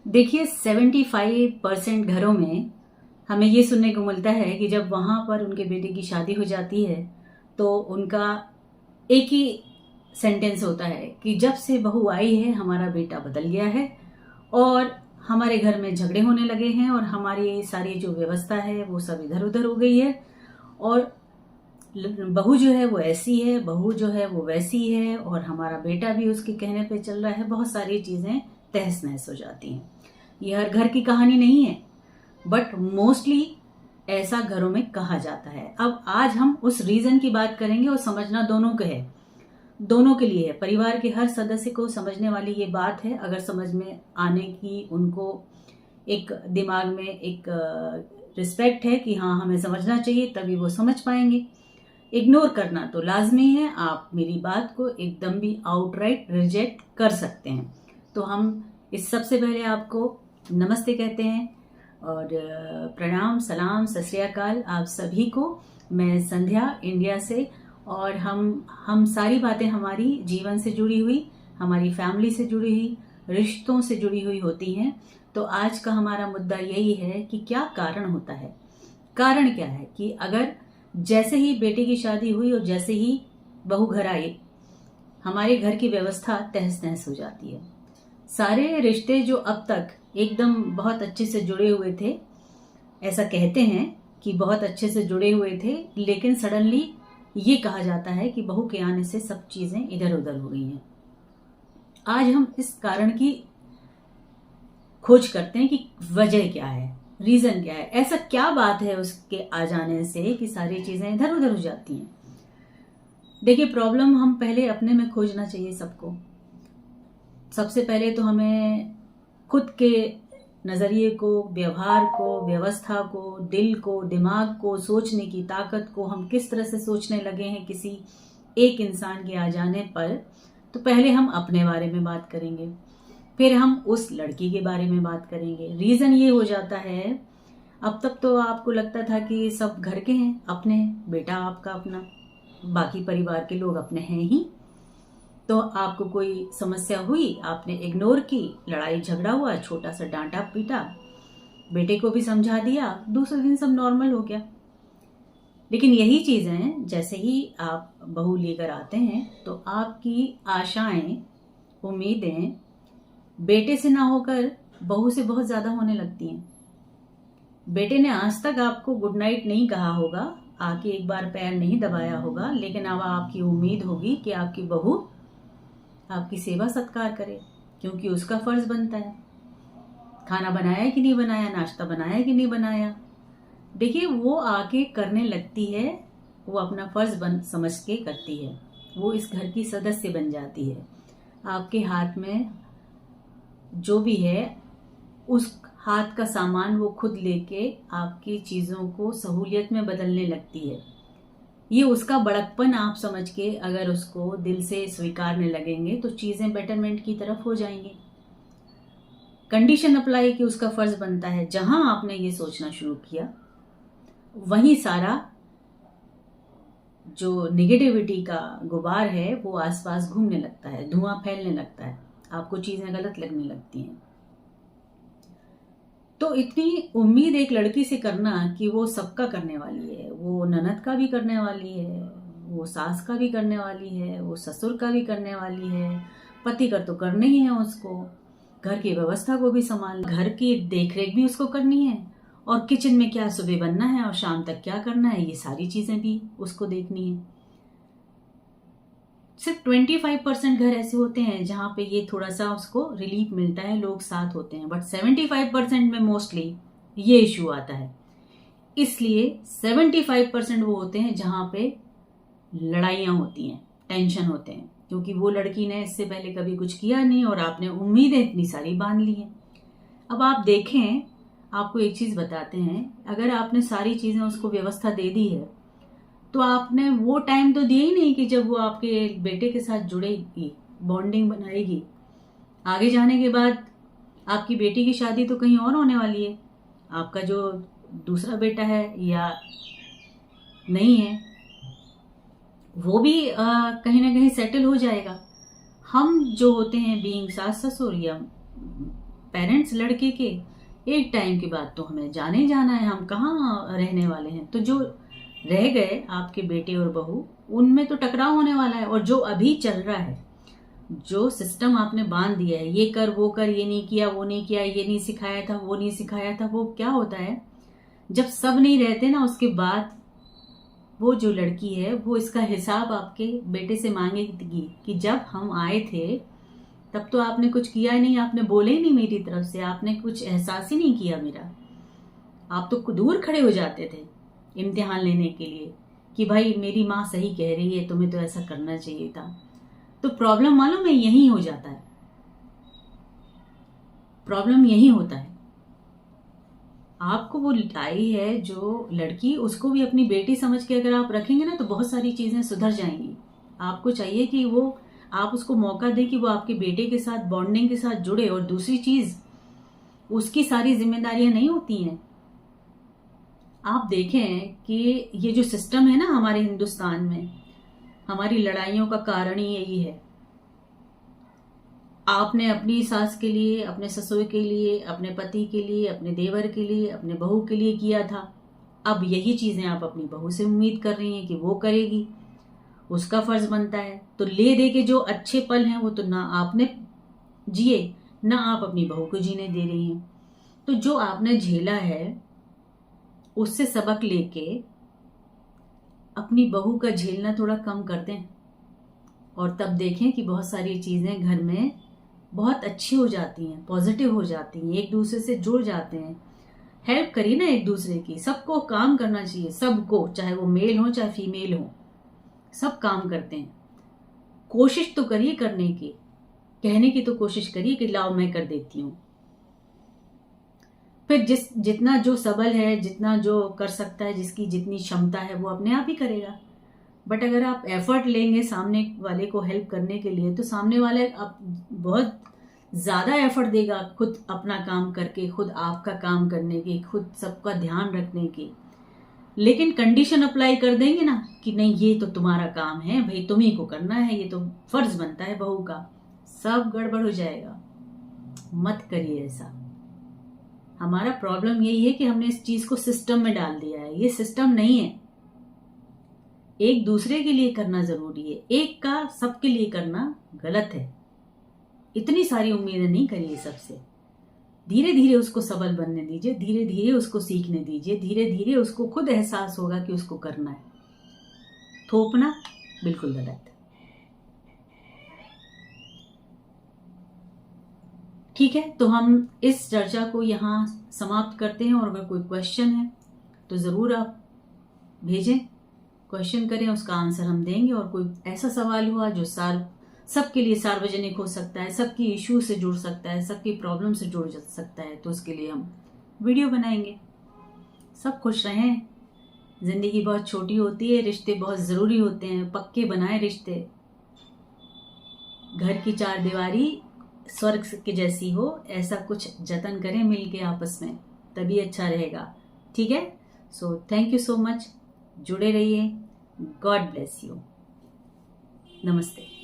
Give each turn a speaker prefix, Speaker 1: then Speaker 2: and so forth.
Speaker 1: देखिए 75% घरों में हमें ये सुनने को मिलता है कि जब वहाँ पर उनके बेटे की शादी हो जाती है तो उनका एक ही सेंटेंस होता है कि जब से बहू आई है हमारा बेटा बदल गया है और हमारे घर में झगड़े होने लगे हैं और हमारी सारी जो व्यवस्था है वो सब इधर उधर हो गई है और बहू जो है वो ऐसी है, बहू जो है वो वैसी है और हमारा बेटा भी उसके कहने पे चल रहा है। बहुत सारी चीजें तहस नहस हो जाती हैं। ये हर घर की कहानी नहीं है, बट मोस्टली ऐसा घरों में कहा जाता है। अब आज हम उस रीजन की बात करेंगे और समझना दोनों को है, दोनों के लिए है। परिवार के हर सदस्य को समझने वाली ये बात है। अगर समझ में आने की उनको एक दिमाग में एक रिस्पेक्ट है कि हाँ हमें समझना चाहिए, तभी वो समझ पाएंगे। इग्नोर करना तो लाजमी है। आप मेरी बात को एकदम भी आउटराइट रिजेक्ट कर सकते हैं। तो हम इस सबसे पहले आपको नमस्ते कहते हैं और प्रणाम, सलाम, सत श्री अकाल आप सभी को। मैं संध्या इंडिया से, और हम सारी बातें हमारी जीवन से जुड़ी हुई, हमारी फैमिली से जुड़ी हुई, रिश्तों से जुड़ी हुई होती हैं। तो आज का हमारा मुद्दा यही है कि क्या कारण होता है। कारण क्या है कि अगर जैसे ही बेटे की शादी हुई और जैसे ही बहू घर आई, हमारे घर की व्यवस्था तहस नहस हो जाती है। सारे रिश्ते जो अब तक एकदम बहुत अच्छे से जुड़े हुए थे, ऐसा कहते हैं कि बहुत अच्छे से जुड़े हुए थे, लेकिन सडनली ये कहा जाता है कि बहू के आने से सब चीजें इधर उधर हो गई हैं। आज हम इस कारण की खोज करते हैं कि वजह क्या है, रीजन क्या है, ऐसा क्या बात है उसके आ जाने से कि सारी चीजें इधर उधर हो जाती हैं। देखिए, प्रॉब्लम हम पहले अपने में खोजना चाहिए सबको। सबसे पहले तो हमें खुद के नजरिए को, व्यवहार को, व्यवस्था को, दिल को, दिमाग को, सोचने की ताकत को, हम किस तरह से सोचने लगे हैं किसी एक इंसान के आ जाने पर, तो पहले हम अपने बारे में बात करेंगे, फिर हम उस लड़की के बारे में बात करेंगे। रीजन ये हो जाता है, अब तक तो आपको लगता था कि सब घर के हैं, अपने हैं, बेटा आपका अपना, बाकी परिवार के लोग अपने हैं ही। तो आपको कोई समस्या हुई, आपने इग्नोर की, लड़ाई झगड़ा हुआ, छोटा सा डांटा पीटा, बेटे को भी समझा दिया, दूसरे दिन सब नॉर्मल हो गया। लेकिन यही चीजें जैसे ही आप बहू लेकर आते हैं तो आपकी आशाएं, उम्मीदें बेटे से ना होकर बहू से बहुत ज्यादा होने लगती हैं। बेटे ने आज तक आपको गुड नाइट नहीं कहा होगा, आके एक बार पैर नहीं दबाया होगा, लेकिन अब आपकी उम्मीद होगी कि आपकी बहू आपकी सेवा सत्कार करे, क्योंकि उसका फर्ज बनता है। खाना बनाया कि नहीं बनाया, नाश्ता बनाया कि नहीं बनाया, देखिए वो आके करने लगती है, वो अपना फर्ज समझ के करती है, वो इस घर की सदस्य बन जाती है। आपके हाथ में जो भी है उस हाथ का सामान वो खुद लेके आपकी चीजों को सहूलियत में बदलने लगती है। ये उसका बड़कपन आप समझ के अगर उसको दिल से स्वीकारने लगेंगे तो चीजें बेटरमेंट की तरफ हो जाएंगी। कंडीशन अप्लाई कि उसका फर्ज बनता है, जहां आपने ये सोचना शुरू किया वहीं सारा जो निगेटिविटी का गुबार है वो आसपास घूमने लगता है, धुआं फैलने लगता है, आपको चीजें गलत लगने लगती हैं। तो इतनी उम्मीद एक लड़की से करना कि वो सबका करने वाली है, वो ननद का भी करने वाली है, वो सास का भी करने वाली है, वो ससुर का भी करने वाली है, पति का तो करने ही है उसको, घर की व्यवस्था को भी संभाल, घर की देखरेख भी उसको करनी है, और किचन में क्या सुबह बनना है और शाम तक क्या करना है, ये सारी चीजें भी उसको देखनी है। सिर्फ 25% घर ऐसे होते हैं जहां पे ये थोड़ा सा उसको रिलीफ मिलता है, लोग साथ होते हैं, बट 75% में मोस्टली ये इश्यू आता है। इसलिए 75% वो होते हैं जहां पे लड़ाइयां होती हैं, टेंशन होते हैं, क्योंकि वो लड़की ने इससे पहले कभी कुछ किया नहीं और आपने उम्मीदें इतनी सारी बांध ली हैं। अब आप देखें, आपको एक चीज बताते हैं, अगर आपने सारी चीजें उसको व्यवस्था दे दी है तो आपने वो टाइम तो दिया ही नहीं कि जब वो आपके बेटे के साथ जुड़ेगी, बॉन्डिंग बनाएगी। आगे जाने के बाद आपकी बेटी की शादी तो कहीं और होने वाली है, आपका जो दूसरा बेटा है या नहीं है वो भी कहीं ना कहीं सेटल हो जाएगा। हम जो होते हैं बीइंग सास ससुर या पेरेंट्स लड़के के, एक टाइम के बाद तो हमें जाने ही जाना है, हम कहाँ रहने वाले हैं। तो जो रह गए आपके बेटे और बहू, उनमें तो टकराव होने वाला है। और जो अभी चल रहा है, जो सिस्टम आपने बांध दिया है, ये कर वो कर, ये नहीं किया वो नहीं किया, ये नहीं सिखाया था वो नहीं सिखाया था, वो क्या होता है जब सब नहीं रहते ना, उसके बाद वो जो लड़की है वो इसका हिसाब आपके बेटे से मांगेगी कि जब हम आए थे तब तो आपने कुछ किया ही नहीं, आपने बोले ही नहीं मेरी तरफ से, आपने कुछ एहसास ही नहीं किया मेरा। आप तो दूर खड़े हो जाते थे इम्तिहान लेने के लिए कि भाई मेरी माँ सही कह रही है, तुम्हें तो ऐसा करना चाहिए था। तो प्रॉब्लम मालूम है यही हो जाता है, प्रॉब्लम यही होता है। आपको वो आई है जो लड़की, उसको भी अपनी बेटी समझ के अगर आप रखेंगे ना तो बहुत सारी चीजें सुधर जाएंगी। आपको चाहिए कि वो, आप उसको मौका दें कि वो आपके बेटे के साथ बॉन्डिंग के साथ जुड़े। और दूसरी चीज, उसकी सारी जिम्मेदारियां नहीं होती हैं। आप देखें कि ये जो सिस्टम है ना हमारे हिंदुस्तान में, हमारी लड़ाइयों का कारण ही यही है। आपने अपनी सास के लिए, अपने ससुर के लिए, अपने पति के लिए, अपने देवर के लिए, अपने बहू के लिए किया था। अब यही चीजें आप अपनी बहू से उम्मीद कर रही हैं कि वो करेगी, उसका फर्ज बनता है। तो ले दे के जो अच्छे पल हैं वो तो ना आपने जिए, ना आप अपनी बहू को जीने दे रही हैं। तो जो आपने झेला है उससे सबक लेके अपनी बहू का झेलना थोड़ा कम कर दें, और तब देखें कि बहुत सारी चीजें घर में बहुत अच्छी हो जाती हैं, पॉजिटिव हो जाती हैं, एक दूसरे से जुड़ जाते हैं। हेल्प करिए ना एक दूसरे की, सबको काम करना चाहिए, सबको, चाहे वो मेल हो चाहे फीमेल हो, सब काम करते हैं। कोशिश तो करिए करने की, कहने की तो कोशिश करिए कि लाओ मैं कर देती हूँ। फिर जितना जो सबल है, जितना जो कर सकता है, जिसकी जितनी क्षमता है वो अपने आप ही करेगा। बट अगर आप एफर्ट लेंगे सामने वाले को हेल्प करने के लिए, तो सामने वाले आप बहुत ज्यादा एफर्ट देगा खुद अपना काम करके, खुद आपका काम करने की, खुद सबका ध्यान रखने की। लेकिन कंडीशन अप्लाई कर देंगे ना कि नहीं ये तो तुम्हारा काम है भाई, तुम्ही को करना है, ये तो फर्ज बनता है बहू का, सब गड़बड़ हो जाएगा। मत करिए ऐसा। हमारा प्रॉब्लम यही है कि हमने इस चीज को सिस्टम में डाल दिया है। ये सिस्टम नहीं है। एक दूसरे के लिए करना जरूरी है, एक का सबके लिए करना गलत है। इतनी सारी उम्मीदें नहीं करिए सबसे। धीरे धीरे उसको सबल बनने दीजिए, धीरे धीरे उसको सीखने दीजिए, धीरे धीरे उसको खुद एहसास होगा कि उसको करना है। थोपना बिल्कुल गलत है। ठीक है, तो हम इस चर्चा को यहाँ समाप्त करते हैं। और अगर कोई क्वेश्चन है तो जरूर आप भेजें, क्वेश्चन करें, उसका आंसर हम देंगे। और कोई ऐसा सवाल हुआ जो सबके लिए सार्वजनिक हो सकता है, सबकी इश्यू से जुड़ सकता है, सबकी प्रॉब्लम से जुड़ सकता है, तो उसके लिए हम वीडियो बनाएंगे। सब खुश रहें। जिंदगी बहुत छोटी होती है, रिश्ते बहुत जरूरी होते हैं, पक्के बनाए रिश्ते। घर की चार दीवारी स्वर्ग के जैसी हो, ऐसा कुछ जतन करें मिलके आपस में, तभी अच्छा रहेगा। ठीक है, so thank you so much. जुड़े रहिए। God bless you. नमस्ते।